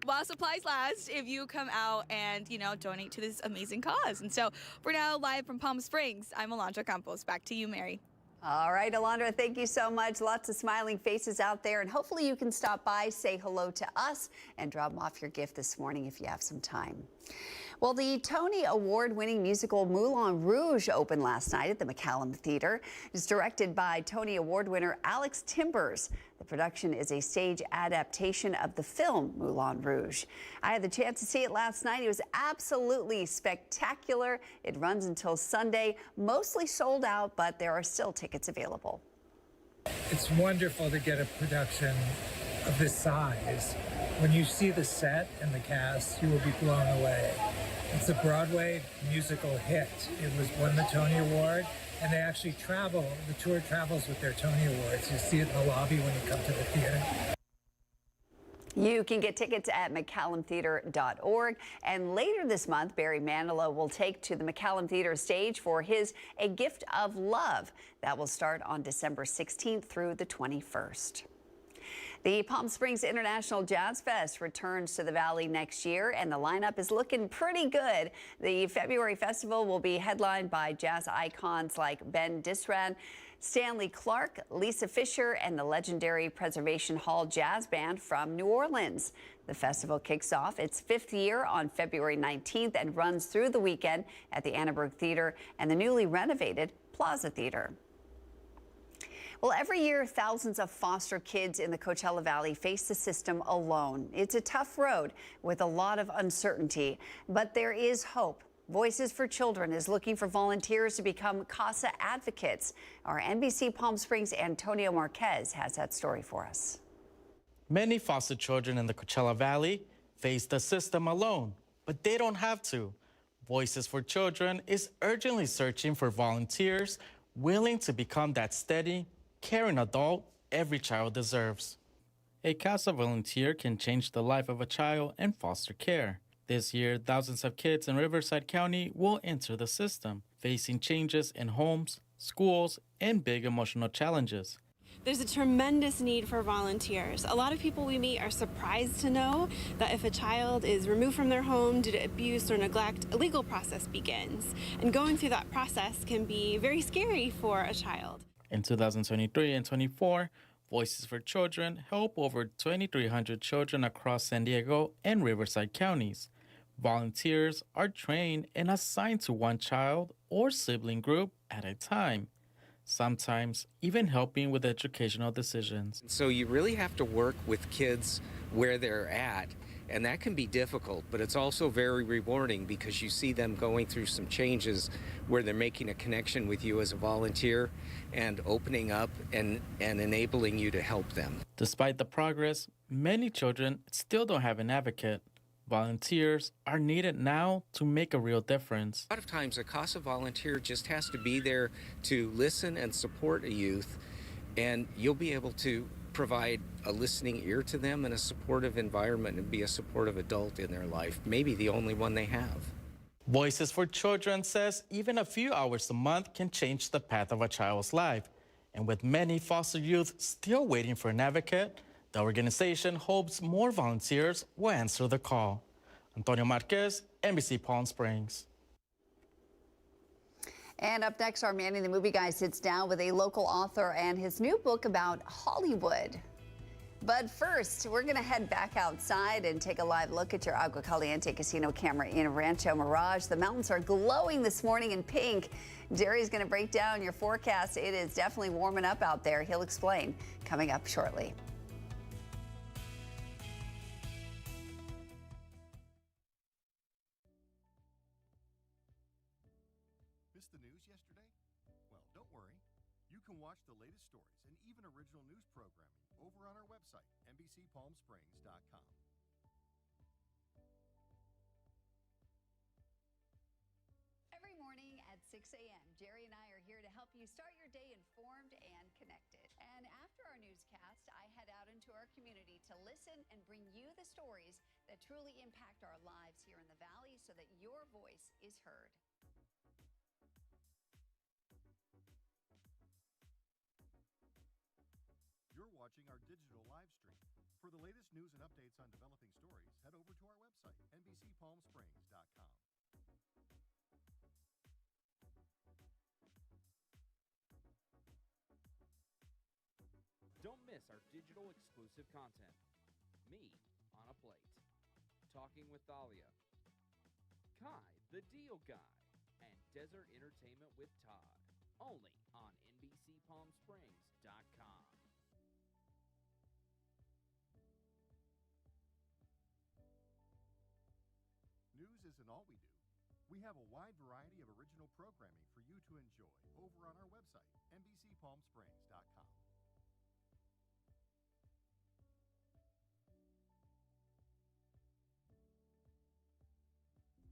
while supplies last if you come out and, you know, donate to this amazing cause. And so for now, live from Palm Springs, I'm Alondra Campos. Back to you, Mary. All right, Alondra, thank you so much. Lots of smiling faces out there, and hopefully you can stop by, say hello to us, and drop off your gift this morning if you have some time. Well, the Tony Award-winning musical Moulin Rouge opened last night at the McCallum Theater. It's directed by Tony Award winner Alex Timbers. The production is a stage adaptation of the film Moulin Rouge. I had the chance to see it last night. It was absolutely spectacular. It runs until Sunday, mostly sold out, but there are still tickets available. It's wonderful to get a production of this size. When you see the set and the cast, you will be blown away. It's a Broadway musical hit. It won the Tony Award, and they actually travel. The tour travels with their Tony Awards. You see it in the lobby when you come to the theater. You can get tickets at McCallumtheater.org. And later this month, Barry Manilow will take to the McCallum Theater stage for his A Gift of Love. That will start on December 16th through the 21st. The Palm Springs International Jazz Fest returns to the Valley next year, and the lineup is looking pretty good. The February festival will be headlined by jazz icons like Ben Disran, Stanley Clark, Lisa Fisher, and the legendary Preservation Hall Jazz Band from New Orleans. The festival kicks off its 5th year on February 19th and runs through the weekend at the Annenberg Theater and the newly renovated Plaza Theater. Well, every year, thousands of foster kids in the Coachella Valley face the system alone. It's a tough road with a lot of uncertainty, but there is hope. Voices for Children is looking for volunteers to become CASA advocates. Our NBC Palm Springs' Antonio Marquez has that story for us. Many foster children in the Coachella Valley face the system alone, but they don't have to. Voices for Children is urgently searching for volunteers willing to become that steady, caring adult every child deserves. A CASA volunteer can change the life of a child in foster care. This year, thousands of kids in Riverside County will enter the system, facing changes in homes, schools, and big emotional challenges. There's a tremendous need for volunteers. A lot of people we meet are surprised to know that if a child is removed from their home due to abuse or neglect, a legal process begins. And going through that process can be very scary for a child. In 2023 and 24, Voices for Children help over 2,300 children across San Diego and Riverside counties. Volunteers are trained and assigned to one child or sibling group at a time, sometimes even helping with educational decisions. So you really have to work with kids where they're at, and that can be difficult, but it's also very rewarding because you see them going through some changes where they're making a connection with you as a volunteer and opening up and enabling you to help them. Despite the progress, many children still don't have an advocate. Volunteers are needed now to make a real difference. A lot of times a CASA volunteer just has to be there to listen and support a youth, and you'll be able to provide a listening ear to them and a supportive environment and be a supportive adult in their life, maybe the only one they have. Voices for Children says even a few hours a month can change the path of a child's life. And with many foster youth still waiting for an advocate, the organization hopes more volunteers will answer the call. Antonio Marquez, NBC Palm Springs. And up next, our Manny the Movie Guy sits down with a local author and his new book about Hollywood. But first, we're going to head back outside and take a live look at your Agua Caliente casino camera in Rancho Mirage. The mountains are glowing this morning in pink. Jerry's going to break down your forecast. It is definitely warming up out there. He'll explain coming up shortly. Missed the news yesterday? Well, don't worry. You can watch the latest stories and even original news programming over on our website, NBCPalmSprings.com. Every morning at 6 a.m., Jerry and I are here to help you start your day informed and connected. And after our newscast, I head out into our community to listen and bring you the stories that truly impact our lives here in the Valley so that your voice is heard. You're watching our digital live stream. For the latest news and updates on developing stories, head over to our website, NBCPalmSprings.com. Don't miss our digital exclusive content. Me on a Plate, Talking with Thalia, Kai the Deal Guy, and Desert Entertainment with Todd. Only on NBCPalmSprings.com. News isn't all we do. We have a wide variety of original programming for you to enjoy over on our website, NBCPalmSprings.com.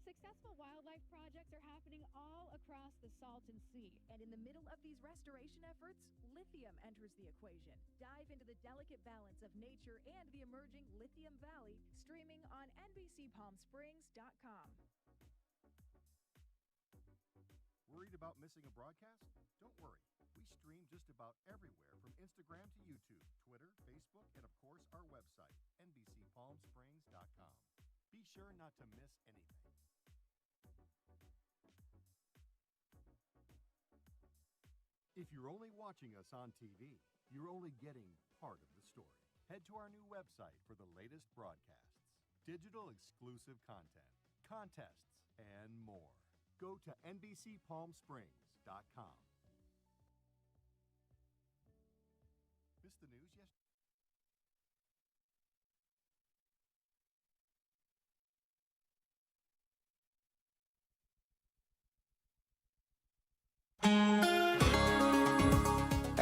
Successful wildlife projects are happening all across the Salton Sea. And in the middle of these restoration efforts, lithium enters the equation. Dive into the delicate balance of nature and the emerging Lithium Valley, streaming on NBCPalmSprings.com. Worried about missing a broadcast? Don't worry. We stream just about everywhere from Instagram to YouTube, Twitter, Facebook, and of course our website, NBCPalmSprings.com. Be sure not to miss anything. If you're only watching us on TV, you're only getting part of the story. Head to our new website for the latest broadcasts, digital exclusive content, contests, and more. Go to NBCPalmSprings.com. Missed the news yesterday?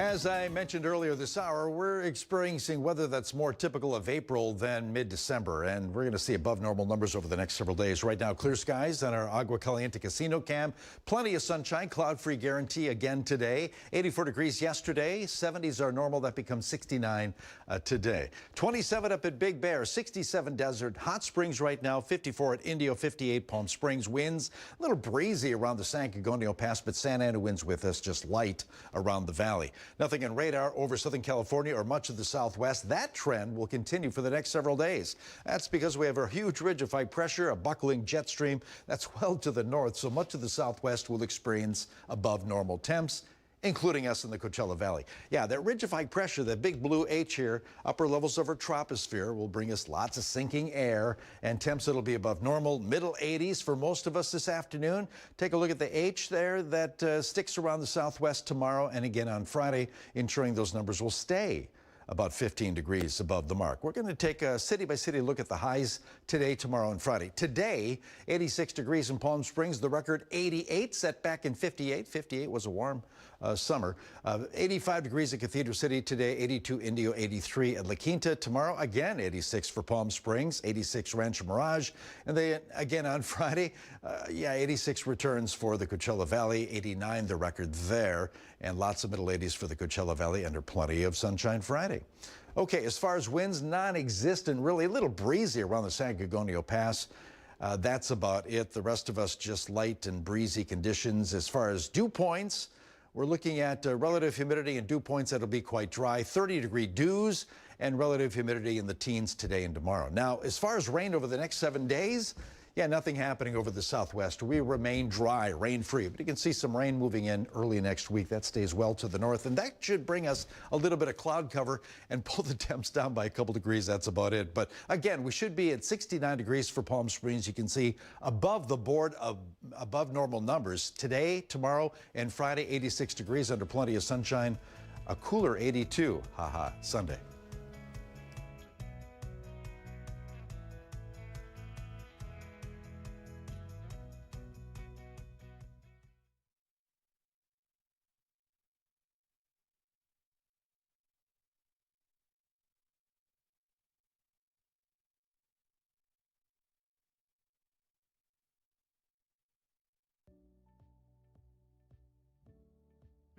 As I mentioned earlier this hour, we're experiencing weather that's more typical of April than mid-December, and we're going to see above normal numbers over the next several days. Right now, clear skies on our Agua Caliente casino cam. Plenty of sunshine, cloud-free guarantee again today. 84 degrees yesterday, 70s are normal. That becomes 69 today. 27 up at Big Bear, 67 Desert, Hot Springs right now, 54 at Indio, 58 Palm Springs. Winds a little breezy around the San Gorgonio Pass, but Santa Ana winds with us, just light around the valley. Nothing on radar over Southern California or much of the Southwest. That trend will continue for the next several days. That's because we have a huge ridge of high pressure, a buckling jet stream that's well to the north, so much of the Southwest will experience above normal temps, including us in the Coachella Valley. Yeah, that ridge of high pressure, that big blue H here, upper levels of our troposphere will bring us lots of sinking air and temps that'll be above normal, middle 80s for most of us this afternoon. Take a look at the H there that sticks around the Southwest tomorrow and again on Friday, ensuring those numbers will stay about 15 degrees above the mark. We're going to take a city-by-city look at the highs today, tomorrow, and Friday. Today, 86 degrees in Palm Springs, the record 88, set back in 58. 58 was a warm summer. 85 degrees at Cathedral City today, 82 Indio, 83 at La Quinta. Tomorrow, again, 86 for Palm Springs, 86 Rancho Mirage. And then again on Friday, 86 returns for the Coachella Valley, 89 the record there, and lots of middle 80s for the Coachella Valley under plenty of sunshine Friday. Okay, as far as winds, non-existent, really a little breezy around the San Gorgonio Pass. That's about it. The rest of us just light and breezy conditions. As far as dew points, we're looking at relative humidity and dew points that'll be quite dry, 30-degree dews and relative humidity in the teens today and tomorrow. Now, as far as rain over the next 7 days, nothing happening over the Southwest. We remain dry, rain-free, but you can see some rain moving in early next week. That stays well to the north, and that should bring us a little bit of cloud cover and pull the temps down by a couple degrees. That's about it. But again, we should be at 69 degrees for Palm Springs. You can see above the board of above normal numbers. Today, tomorrow, and Friday, 86 degrees under plenty of sunshine. A cooler 82, Sunday.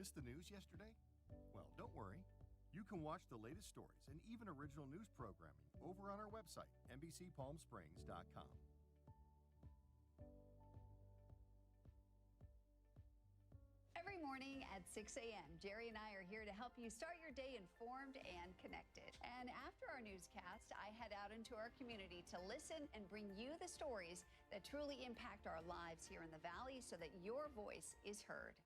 Missed the news yesterday? Well, don't worry. You can watch the latest stories and even original news programming over on our website, NBCPalmSprings.com. Every morning at 6 a.m., Jerry and I are here to help you start your day informed and connected. And after our newscast, I head out into our community to listen and bring you the stories that truly impact our lives here in the Valley so that your voice is heard.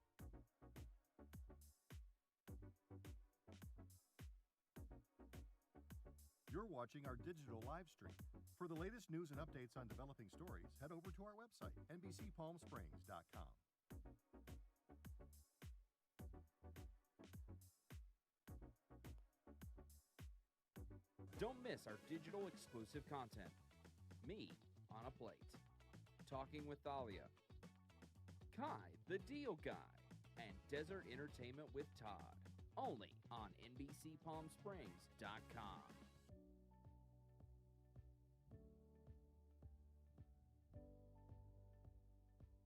You're watching our digital live stream. For the latest news and updates on developing stories, head over to our website, NBCPalmSprings.com. Don't miss our digital exclusive content. Me on a Plate. Talking with Thalia. Kai, the Deal Guy. And Desert Entertainment with Todd. Only on NBCPalmSprings.com.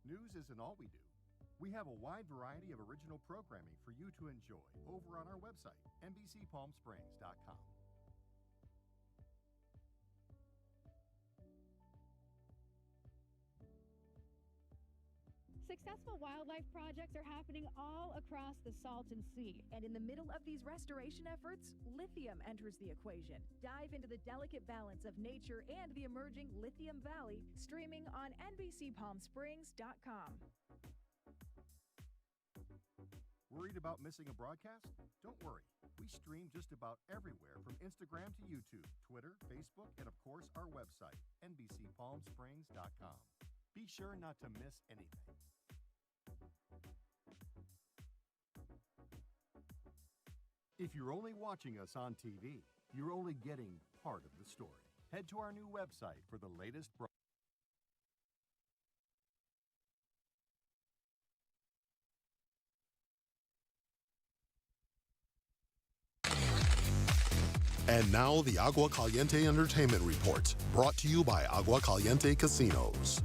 News isn't all we do. We have a wide variety of original programming for you to enjoy over on our website, NBCPalmSprings.com. Successful wildlife projects are happening all across the Salton Sea. And in the middle of these restoration efforts, lithium enters the equation. Dive into the delicate balance of nature and the emerging Lithium Valley, streaming on NBCPalmSprings.com. Worried about missing a broadcast? Don't worry. We stream just about everywhere from Instagram to YouTube, Twitter, Facebook, and of course our website, NBCPalmSprings.com. Be sure not to miss anything. If you're only watching us on TV, you're only getting part of the story. Head to our new website for the latest And now the Agua Caliente Entertainment Report, brought to you by Agua Caliente Casinos.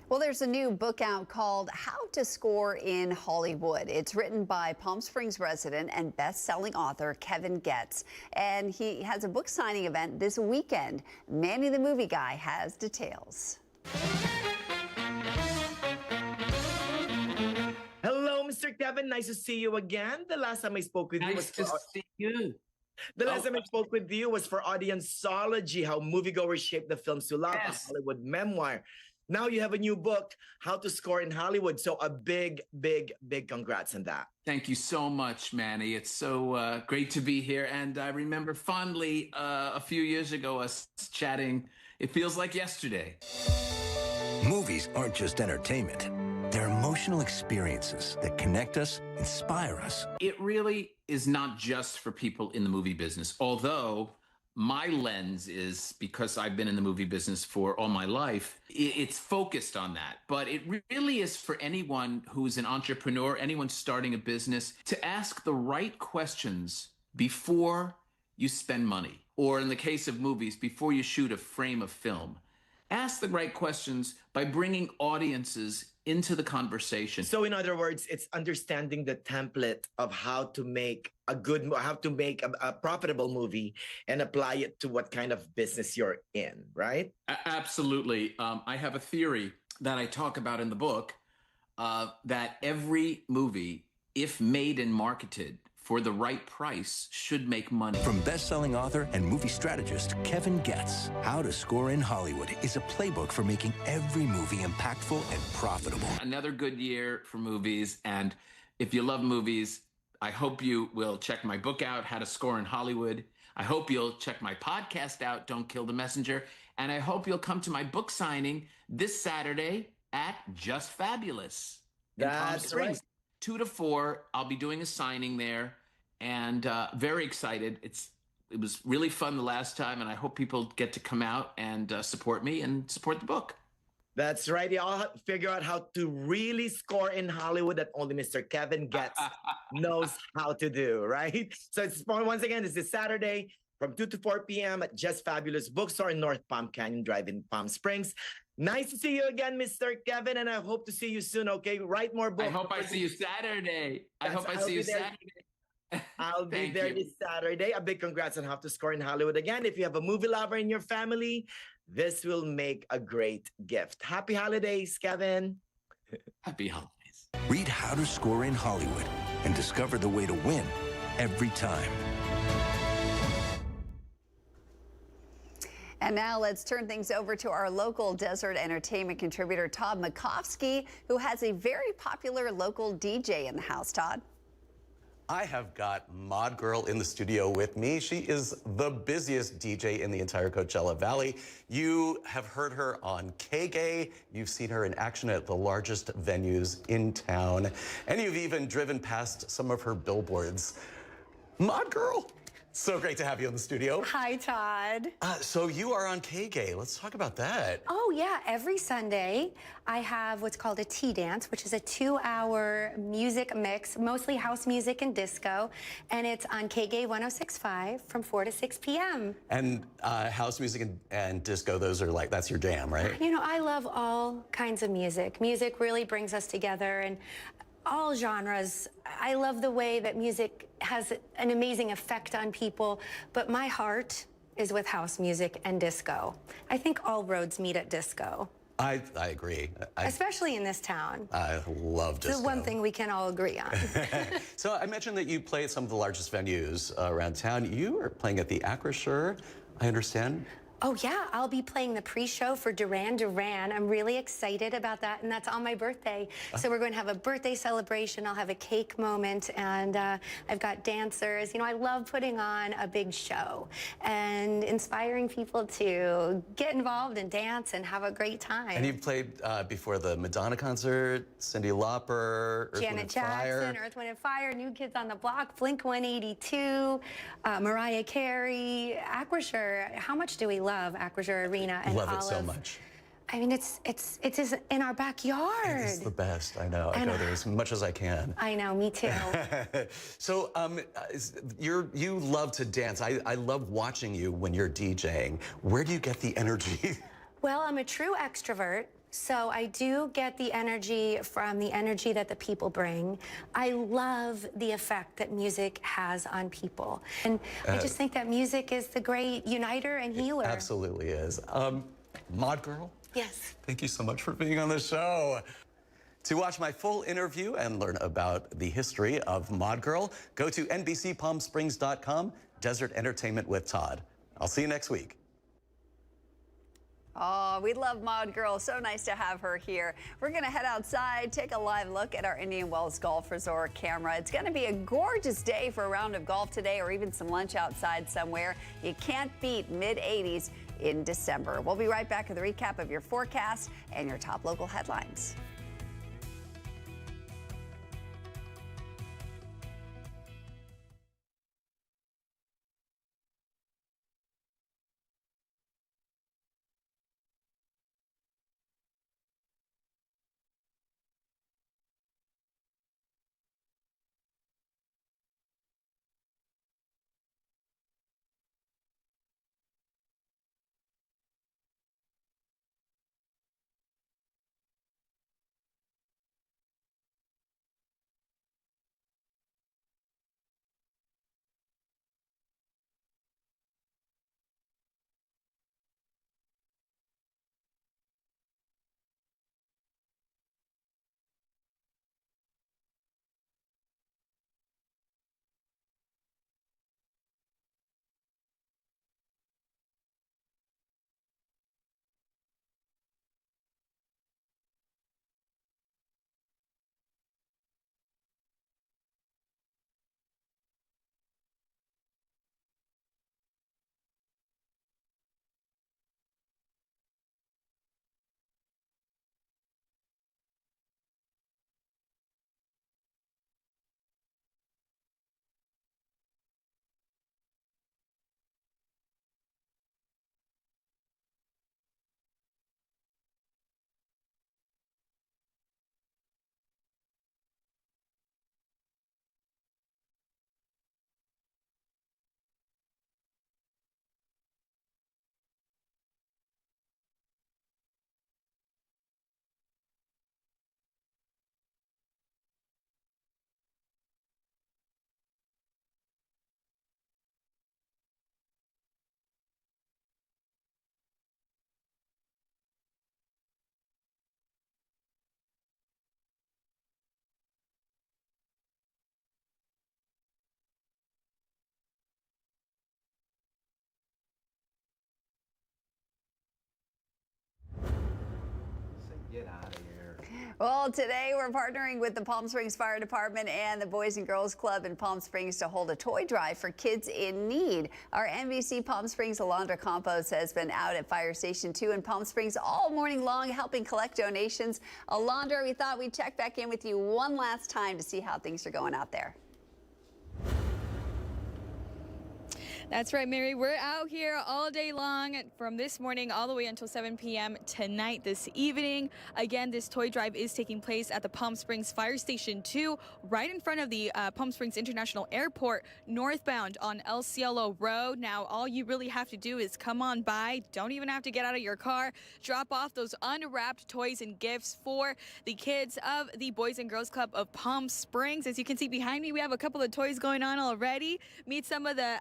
Well, there's a new book out called How to Score in Hollywood. It's written by Palm Springs resident and best-selling author Kevin Getz. And he has a book signing event this weekend. Manny the Movie Guy has details. Hello, Mr. Kevin. Nice to see you again. The last time I spoke with you was Nice to see you. The last time I spoke with you was for Audienceology, how moviegoers shape the films to love, a Hollywood memoir. Now you have a new book, How to Score in Hollywood. So a big, big, big congrats on that. Thank you so much, Manny. It's so great to be here. And I remember fondly a few years ago us chatting. It feels like yesterday. Movies aren't just entertainment. They're emotional experiences that connect us, inspire us. It really is not just for people in the movie business, although my lens is, because I've been in the movie business for all my life, it's focused on that. But it really is for anyone who's an entrepreneur, anyone starting a business, to ask the right questions before you spend money. Or in the case of movies, before you shoot a frame of film. Ask the right questions by bringing audiences into the conversation. So in other words, it's understanding the template of how to make a profitable movie and apply it to what kind of business you're in, right? Absolutely. I have a theory that I talk about in the book, that every movie, if made and marketed for the right price, should make money. From best-selling author and movie strategist Kevin Getz, How to Score in Hollywood is a playbook for making every movie impactful and profitable. Another good year for movies, and if you love movies, I hope you will check my book out, How to Score in Hollywood. I hope you'll check my podcast out, Don't Kill the Messenger, and I hope you'll come to my book signing this Saturday at Just Fabulous in Palm Springs. Right. 2 to 4, I'll be doing a signing there, and very excited. It was really fun the last time, and I hope people get to come out and support me and support the book. That's right. Y'all have to figure out how to really score in Hollywood that only Mr. Kevin Getz knows how to do, right? So it's once again, this is Saturday from 2 to 4 p.m. at Just Fabulous Bookstore in North Palm Canyon Drive in Palm Springs. Nice to see you again, Mr. Kevin, and I hope to see you soon, okay? Write more books. I hope I see you Saturday. I'll be there this Saturday. A big congrats on How to Score in Hollywood. Again, if you have a movie lover in your family, this will make a great gift. Happy holidays, Kevin. Happy holidays. Read How to Score in Hollywood and discover the way to win every time. And now let's turn things over to our local desert entertainment contributor, Todd Makovsky, who has a very popular local DJ in the house. Todd? I have got Mod Girl in the studio with me. She is the busiest DJ in the entire Coachella Valley. You have heard her on K-Gay. You've seen her in action at the largest venues in town. And you've even driven past some of her billboards. Mod Girl, so great to have you in the studio. Hi, Todd. So you are on K-Gay. Let's talk about that. Oh, yeah. Every Sunday, I have what's called a tea dance, which is a 2-hour music mix, mostly house music and disco. And it's on K-Gay 106.5 from 4 to 6 p.m. And house music and disco, those are like, that's your jam, right? You know, I love all kinds of music. Music really brings us together, and all genres. I love the way that music has an amazing effect on people, but my heart is with house music and disco. I think all roads meet at disco. I agree. Especially in this town. I love disco. It's the one thing we can all agree on. So I mentioned that you play at some of the largest venues around town. You are playing at the Acrisure, I understand. Oh, yeah, I'll be playing the pre-show for Duran Duran. I'm really excited about that, and that's on my birthday. So we're going to have a birthday celebration. I'll have a cake moment, and I've got dancers. You know, I love putting on a big show and inspiring people to get involved and dance and have a great time. And you've played before the Madonna concert, Cyndi Lauper, Earth, Janet Wind, and Fire. Jackson, Earth, Wind, and Fire, New Kids on the Block, Blink-182, Mariah Carey, Acrisure. How much do we love Acrisure Arena and Love it Olive? so much. I mean, it's in our backyard. It's the best. I know. I And go there as much as I can. I know, me too. So you love to dance. I love watching you when you're DJing. Where do you get the energy? Well, I'm a true extrovert, so I do get the energy from the energy that the people bring. I love the effect that music has on people. And I just think that music is the great uniter and healer. It absolutely is. Mod Girl? Yes. Thank you so much for being on the show. To watch my full interview and learn about the history of Mod Girl, go to NBCPalmSprings.com, Desert Entertainment with Todd. I'll see you next week. Oh, we love Maud Girl. So nice to have her here. We're going to head outside, take a live look at our Indian Wells Golf Resort camera. It's going to be a gorgeous day for a round of golf today or even some lunch outside somewhere. You can't beat mid-80s in December. We'll be right back with a recap of your forecast and your top local headlines. Get out of here. Well, today we're partnering with the Palm Springs Fire Department and the Boys and Girls Club in Palm Springs to hold a toy drive for kids in need. Our NBC Palm Springs Alondra Campos has been out at Fire Station 2 in Palm Springs all morning long helping collect donations. Alondra, we thought we'd check back in with you one last time to see how things are going out there. That's right, Mary. We're out here all day long from this morning all the way until 7 p.m. tonight, this evening. Again, this toy drive is taking place at the Palm Springs Fire Station 2, right in front of the Palm Springs International Airport, northbound on El Cielo Road. Now, all you really have to do is come on by. Don't even have to get out of your car. Drop off those unwrapped toys and gifts for the kids of the Boys and Girls Club of Palm Springs. As you can see behind me, we have a couple of toys going on already. Meet some of the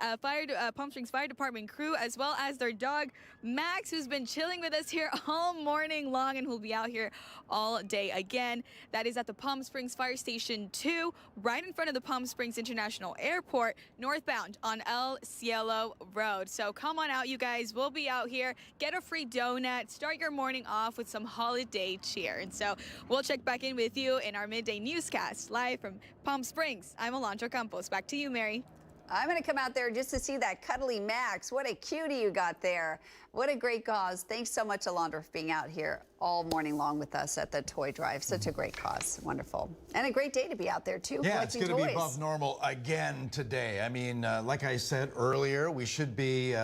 Palm Springs Fire Department crew, as well as their dog Max, who's been chilling with us here all morning long and will be out here all day. Again, that is at the Palm Springs Fire Station 2, right in front of the Palm Springs International Airport, northbound on El Cielo Road. So come on out, you guys. We'll be out here. Get a free donut. Start your morning off with some holiday cheer. And so we'll check back in with you in our midday newscast live from Palm Springs. I'm Alondra Campos. Back to you, Mary. I'm going to come out there just to see that cuddly Max. What a cutie you got there. What a great cause. Thanks so much, Alondra, for being out here all morning long with us at the toy drive. Such a great cause. Wonderful. And a great day to be out there, too. Yeah, it's collecting going to be toys. above normal again today. I mean, like I said earlier, we should be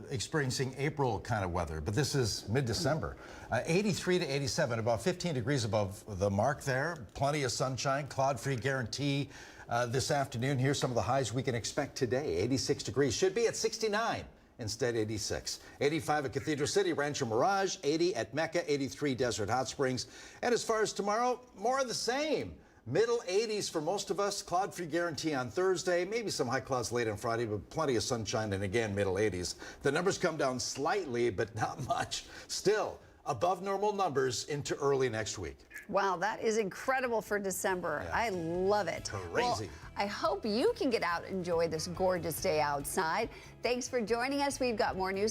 experiencing April kind of weather, but this is mid-December. 83 to 87, about 15 degrees above the mark there. Plenty of sunshine, cloud-free guarantee this afternoon. Here's some of the highs we can expect today. 86 degrees, should be at 69. Instead 86. 85 at Cathedral City, Rancho Mirage, 80 at Mecca, 83 Desert Hot Springs. And as far as tomorrow, more of the same. Middle 80s for most of us, cloud-free guarantee on Thursday, maybe some high clouds late on Friday, but plenty of sunshine, and again, middle 80s. The numbers come down slightly, but not much. Still, above normal numbers into early next week. Wow, that is incredible for December. Yeah. I love it. Crazy. Well, I hope you can get out and enjoy this gorgeous day outside. Thanks for joining us. We've got more news.